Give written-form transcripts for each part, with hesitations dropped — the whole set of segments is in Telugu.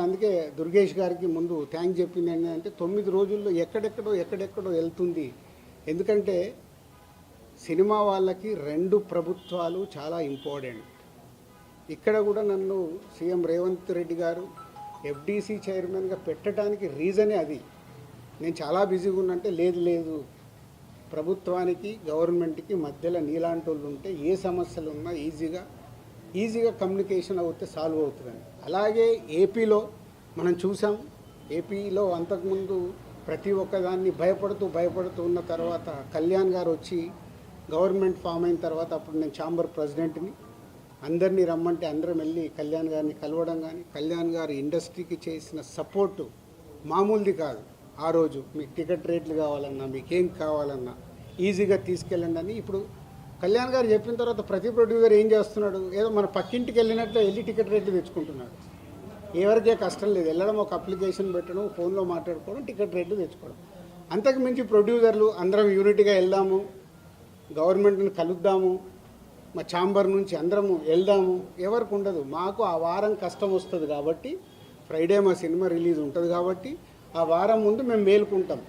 అందుకే దుర్గేష్ గారికి ముందు థ్యాంక్ చెప్పింది ఏంటంటే 9 రోజుల్లో ఎక్కడెక్కడో వెళ్తుంది. ఎందుకంటే సినిమా వాళ్ళకి 2 ప్రభుత్వాలు చాలా ఇంపార్టెంట్. ఇక్కడ కూడా నన్ను సీఎం రేవంత్ రెడ్డి గారు ఎఫ్డీసీ చైర్మన్గా పెట్టడానికి రీజనే అది. నేను చాలా బిజీగా ఉన్నంటే లేదు ప్రభుత్వానికి గవర్నమెంట్కి మధ్యలో నీలాంటి వాళ్ళు ఉంటే ఏ సమస్యలు ఉన్నా ఈజీగా కమ్యూనికేషన్ అవుతే సాల్వ్ అవుతుందని. అలాగే ఏపీలో మనం చూసాం. ఏపీలో అంతకుముందు ప్రతి ఒక్కదాన్ని భయపడుతూ ఉన్న తర్వాత కళ్యాణ్ గారు వచ్చి గవర్నమెంట్ ఫామ్ అయిన తర్వాత అప్పుడు నేను ఛాంబర్ ప్రెసిడెంట్ని, అందరినీ రమ్మంటే అందరం వెళ్ళి కళ్యాణ్ గారిని కలవడం కానీ, కళ్యాణ్ గారు ఇండస్ట్రీకి చేసిన సపోర్టు మామూలుది కాదు. ఆ రోజు మీకు టికెట్ రేట్లు కావాలన్నా, మీకేం కావాలన్నా ఈజీగా తీసుకెళ్ళండి అని. ఇప్పుడు కళ్యాణ్ గారు చెప్పిన తర్వాత ప్రతి ప్రొడ్యూసర్ ఏం చేస్తున్నాడు, ఏదో మన పక్కింటికి వెళ్ళినట్లు వెళ్ళి టికెట్ రేట్లు తెచ్చుకుంటున్నాడు. ఎవరికే కష్టం లేదు, వెళ్ళడం, ఒక అప్లికేషన్ పెట్టడం, ఫోన్లో మాట్లాడుకోవడం, టికెట్ రేట్లు తెచ్చుకోవడం. అంతకు మించి ప్రొడ్యూసర్లు అందరం యూనిట్గా వెళ్దాము, గవర్నమెంట్ని కలుద్దాము, మా ఛాంబర్ నుంచి అందరము వెళ్దాము ఎవరికి ఉండదు. మాకు ఆ వారం కష్టం వస్తుంది కాబట్టి, ఫ్రైడే మా సినిమా రిలీజ్ ఉంటుంది కాబట్టి ఆ వారం ముందు మేము మేలుకుంటాం.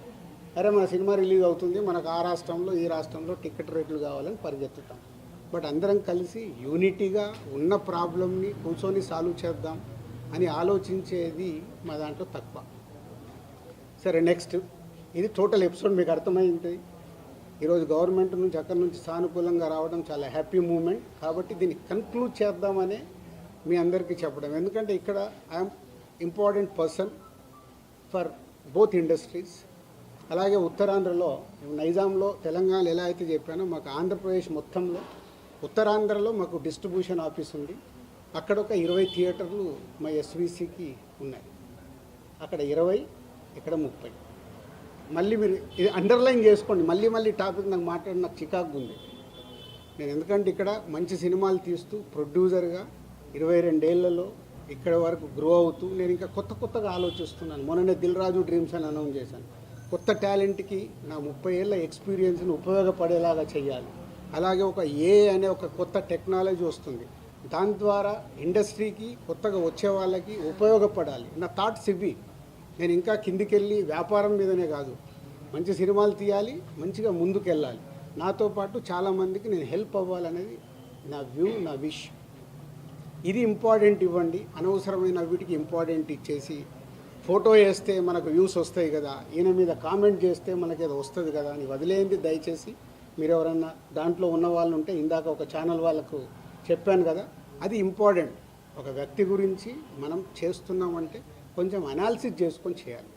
అరే మన సినిమా రిలీజ్ అవుతుంది, మనకు ఆ రాష్ట్రంలో ఈ రాష్ట్రంలో టికెట్ రేట్లు కావాలని పరిగెత్తుతాం. బట్ అందరం కలిసి యూనిటీగా ఉన్న ప్రాబ్లమ్ని కూర్చొని సాల్వ్ చేద్దాం అని ఆలోచించేది మా దాంట్లో తక్కువ. సరే, నెక్స్ట్ ఇది టోటల్ ఎపిసోడ్ మీకు అర్థమైంది. ఈరోజు గవర్నమెంట్ నుంచి అక్కడి నుంచి సానుకూలంగా రావడం చాలా హ్యాపీ మూమెంట్. కాబట్టి దీన్ని కన్క్లూడ్ చేద్దామనే మీ అందరికీ చెప్పడం. ఎందుకంటే ఇక్కడ I'm important person for both industries. అలాగే ఉత్తరాంధ్రలో, నైజాంలో, తెలంగాణలో ఎలా అయితే చెప్పానో, మాకు ఆంధ్రప్రదేశ్ మొత్తంలో ఉత్తరాంధ్రలో మాకు డిస్ట్రిబ్యూషన్ ఆఫీస్ ఉంది. అక్కడ ఒక 20 థియేటర్లు మా ఎస్వీసీకి ఉన్నాయి. అక్కడ 20, ఇక్కడ 30. మళ్ళీ మీరు ఇది అండర్లైన్ చేసుకోండి. మళ్ళీ టాపిక్ నాకు నాకు చికాకు ఉంది. నేను ఎందుకంటే ఇక్కడ మంచి సినిమాలు తీస్తూ ప్రొడ్యూసర్గా 22 ఏళ్లలో ఇక్కడ వరకు గ్రో అవుతూ నేను ఇంకా కొత్తగా ఆలోచిస్తున్నాను. మొన్ననే దిల్ రాజు డ్రీమ్స్ అని అనౌన్స్ చేశాను. కొత్త టాలెంట్కి నా 30 ఏళ్ళ ఎక్స్పీరియన్స్ని ఉపయోగపడేలాగా చేయాలి. అలాగే ఒక అనే ఒక కొత్త టెక్నాలజీ వస్తుంది, దాని ద్వారా ఇండస్ట్రీకి కొత్తగా వచ్చే వాళ్ళకి ఉపయోగపడాలి. నా థాట్స్ ఇవి. నేను ఇంకా కిందికెళ్ళి వ్యాపారం మీదనే కాదు, మంచి సినిమాలు తీయాలి, మంచిగా ముందుకెళ్ళాలి. నాతో పాటు చాలామందికి నేను హెల్ప్ అవ్వాలనేది నా వ్యూ, నా విష్. ఇది ఇంపార్టెంట్ ఇవ్వండి. అనవసరమైన వీటికి ఇంపార్టెంట్ ఇచ్చేసి ఫోటో వేస్తే మనకు వ్యూస్ వస్తాయి కదా, ఈయన మీద కామెంట్ చేస్తే మనకి ఏదో వస్తుంది కదా అని వదిలేయండి దయచేసి. మీరు ఎవరన్నా దాంట్లో ఉన్న వాళ్ళు ఉంటే, ఇందాక ఒక ఛానల్ వాళ్ళకు చెప్పాను కదా, అది ఇంపార్టెంట్. ఒక వ్యక్తి గురించి మనం చేస్తున్నామంటే కొంచెం అనాలిసిస్ చేసుకొని చేయాలి.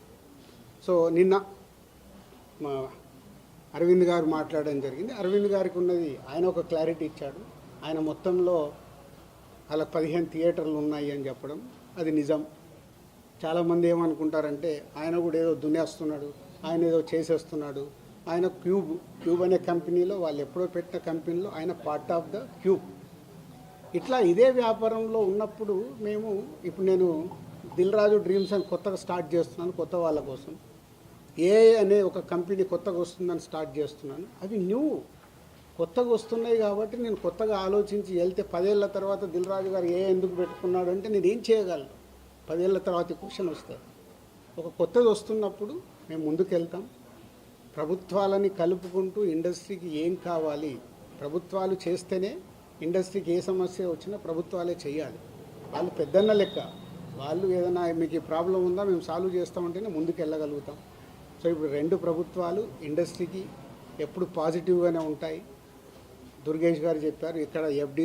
సో నిన్న మా అరవింద్ గారు మాట్లాడడం జరిగింది. అరవింద్ గారికి ఉన్నది ఆయన ఒక క్లారిటీ ఇచ్చాడు. ఆయన మొత్తంలో అలా 15 థియేటర్లు ఉన్నాయి అని చెప్పడం అది నిజం. చాలామంది ఏమనుకుంటారంటే ఆయన కూడా ఏదో దున్నేస్తున్నాడు, ఆయన ఏదో చేసేస్తున్నాడు. ఆయన క్యూబ్ అనే కంపెనీలో, వాళ్ళు ఎప్పుడో పెట్టిన కంపెనీలో ఆయన పార్ట్ ఆఫ్ ద క్యూబ్. ఇట్లా ఇదే వ్యాపారంలో ఉన్నప్పుడు ఇప్పుడు నేను దిల్ రాజు డ్రీమ్స్ అని కొత్తగా స్టార్ట్ చేస్తున్నాను, కొత్త వాళ్ళ కోసం. అనే ఒక కంపెనీ కొత్తగా వస్తుందని స్టార్ట్ చేస్తున్నాను. అవి కొత్తగా వస్తున్నాయి కాబట్టి నేను కొత్తగా ఆలోచించి వెళ్తే 10 ఏళ్ల తర్వాత దిల్ రాజు గారు ఎందుకు పెట్టుకున్నాడు అంటే నేను ఏం చేయగలను? 10 ఏళ్ల తర్వాత క్వశ్చన్ వస్తుంది. ఒక కొత్తది వస్తున్నప్పుడు మేము ముందుకెళ్తాం. ప్రభుత్వాలని కలుపుకుంటూ ఇండస్ట్రీకి ఏం కావాలి, ప్రభుత్వాలు చేస్తేనే ఇండస్ట్రీకి ఏ సమస్య వచ్చినా ప్రభుత్వాలే చేయాలి. వాళ్ళు పెద్దన్న లెక్క. వాళ్ళు ఏదైనా మీకు ఈ ప్రాబ్లం ఉందా మేము సాల్వ్ చేస్తామంటేనే ముందుకు వెళ్ళగలుగుతాం. సో ఇప్పుడు 2 ప్రభుత్వాలు ఇండస్ట్రీకి ఎప్పుడు పాజిటివ్గానే ఉంటాయి. దుర్గేష్ గారు చెప్పారు, ఇక్కడ ఎఫ్డీసీ